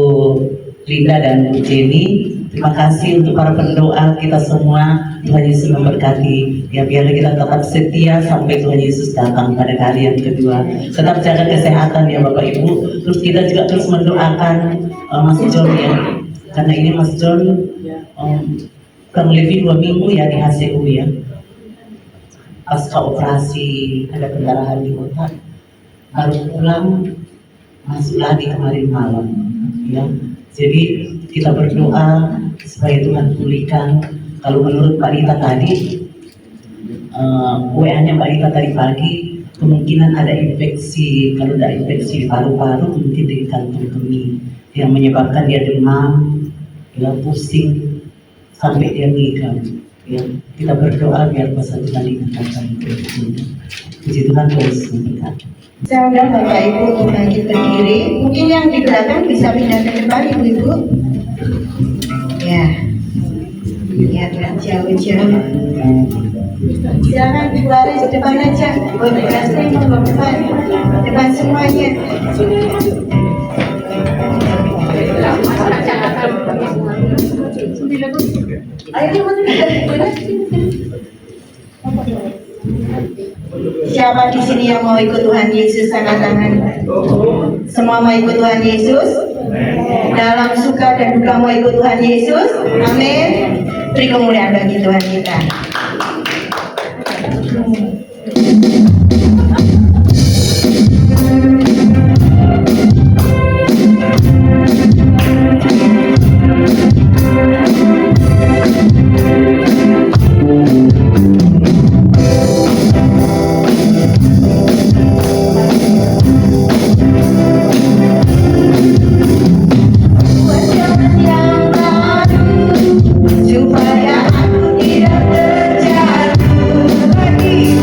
Linda dan Bu Jenny. Terima kasih untuk para pendoa kita semua. Tuhan Yesus memberkati. Ya, biarlah kita tetap setia sampai Tuhan Yesus datang pada kali yang kedua. Tetap jaga kesehatan ya Bapak Ibu. Terus kita juga terus mendoakan Mas John ya. Karena ini Mas John kurang lebih 2 minggu ya di HCU ya. Pasca operasi ada pendarahan di otak, baru pulang masuk lagi kemarin malam ya. Jadi kita berdoa supaya Tuhan pulihkan. Kalau menurut Pak Rita tadi WA-nya Mbak Ita tadi pagi, kemungkinan ada infeksi. Kalau ada infeksi di paru-paru, mungkin di kantung kemih yang menyebabkan dia demam, ya pusing sampai dia migran. Ya, kita berdoa biar kuasa Tuhan dikatakan itu. Puji Tuhan terus memberkati. Saya undang Bapak Ibu untuk bangkit berdiri. Mungkin yang di belakang bisa pindah ke depan Ibu-Ibu. Ya. Lihat jauh-jauh. Silakan Ibu Aris depan aja. Buat berhasil mau depan. Depan semuanya. Siapa di sini yang mau ikut Tuhan Yesus, angkat tangan. Semua mau ikut Tuhan Yesus. Dalam suka dan duka mau ikut Tuhan Yesus. Amin. Beri kemuliaan bagi Tuhan kita. Supaya aku tidak terjatuh lagi.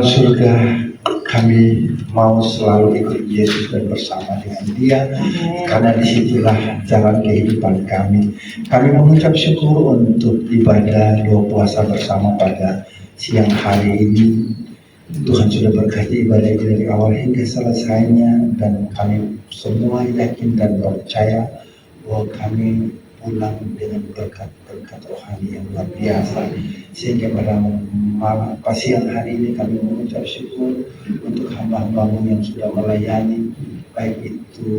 surga, kami mau selalu ikut Yesus dan bersama dengan Dia, karena disitulah jalan kehidupan kami. Kami mengucap syukur untuk ibadah doa puasa bersama pada siang hari ini. Tuhan sudah berkati ibadah ini dari awal hingga selesainya, dan kami semua yakin dan percaya bahwa kami pulang dengan berkat-berkat rohani yang luar biasa. Sehingga pada malam siang hari ini kami mengucap syukur untuk hamba-hambamu yang sudah melayani, baik itu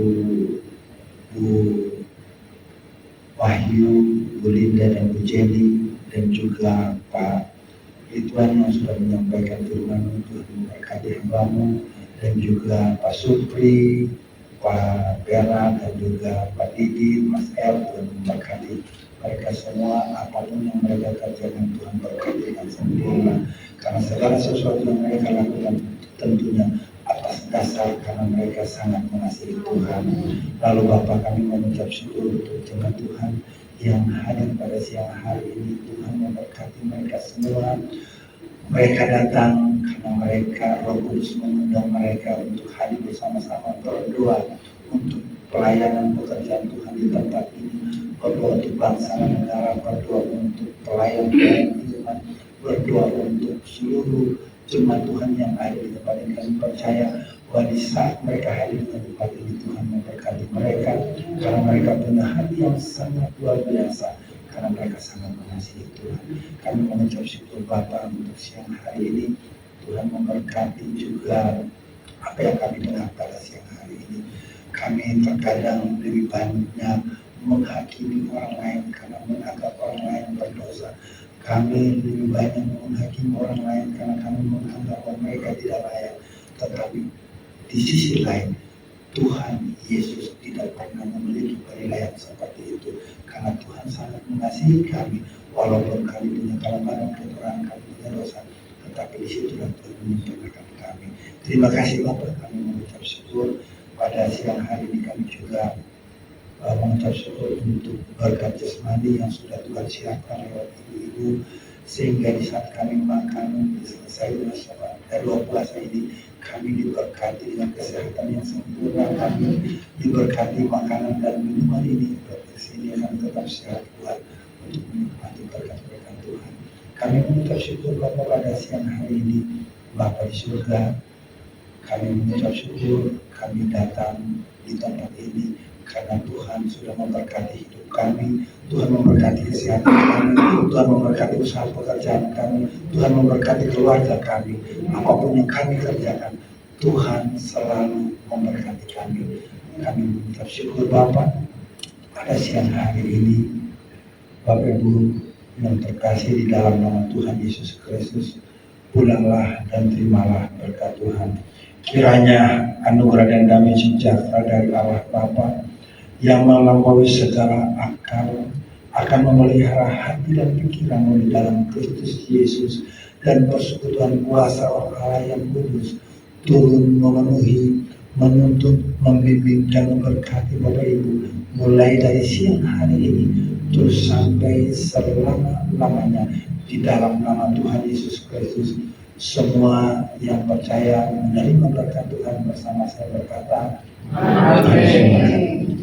Bu Wahyu, Bu Linda dan Bu Jenny, dan juga Pak Ridwan yang sudah menyampaikan firman. Tuhan memberkati hambamu, dan juga Pak Supri, Pak Bera, dan juga Pak Didi, Mas El. Tuhan memberkati mereka semua. Apapun yang mereka kerjakan, Tuhan berkati dengan sempurna, karena segala sesuatu yang mereka lakukan tentunya atas dasar karena mereka sangat mengasihi Tuhan. Lalu Bapa, kami mengucap syukur untuk jemaat Tuhan yang hadir pada siang hari ini. Tuhan memberkati mereka semua. Mereka datang karena mereka, Roh Kudus mengundang mereka untuk hadir bersama-sama berdoa untuk pelayanan pekerjaan Tuhan di tempat ini, berdoa untuk bangsa dan negara, berdoa untuk pelayan-pelayan Tuhan, berdoa untuk seluruh jemaat Tuhan yang ada di tempat ini. Kami percaya bahwa di saat mereka hadir di tempat ini, Tuhan memberkati mereka, karena mereka punya hati yang sangat luar biasa, karena mereka sangat mengasihi Tuhan. Kami mengucap syukur Bapa untuk siang hari ini. Tuhan memberkati juga apa yang kami dengar pada siang hari ini. Kami terkadang lebih banyak menghakimi orang lain karena menganggap orang lain berdosa. Kami lebih banyak menghakimi orang lain karena kami menganggap bahwa mereka tidak layak. Tetapi di sisi lain, Tuhan Yesus tidak pernah memiliki penilaian seperti itu, karena Tuhan sangat mengasihi kami. Walaupun kami punya kelemahan, kekurangan, kami punya dosa, tetapi di situlah Tuhan menyempurnakan kami. Terima kasih Bapak, kami mengucap syukur pada siang hari ini. Kami juga mengucap syukur untuk berkat jasmani yang sudah Tuhan siapkan lewat ibu-ibu, sehingga di saat kami makan selesai dari doa puasa ini, kami diberkati dengan kesehatan yang sempurna, kami diberkati makanan dan minuman ini. Sini kami tetap sehat kuat untuk menikmati berkat-berkat Tuhan. Kami mengucap syukur Bapa pada siang hari ini. Bapa di surga, kami mengucap syukur kami datang di tempat ini karena Tuhan sudah memberkati hidup kami. Tuhan memberkati kesehatan kami, Tuhan memberkati usaha pekerjaan kami, Tuhan memberkati keluarga kami. Apapun yang kami kerjakan, Tuhan selalu memberkati kami. Kami mengucap syukur Bapa pada siang hari ini. Bapak Ibu yang terkasih di dalam nama Tuhan Yesus Kristus, pulanglah dan terimalah berkat Tuhan. Kiranya anugerah dan damai sejahtera dari Allah Bapa yang melampaui segala akal akan memelihara hati dan pikiranmu di dalam Kristus Yesus, dan persekutuan kuasa Allah yang kudus turun memenuhi, menuntut, membimbing dan memberkati Bapak Ibu mulai dari siang hari ini terus sampai selama-lamanya di dalam nama Tuhan Yesus Kristus. Semua yang percaya menerima berkat Tuhan bersama saya berkata, Amin.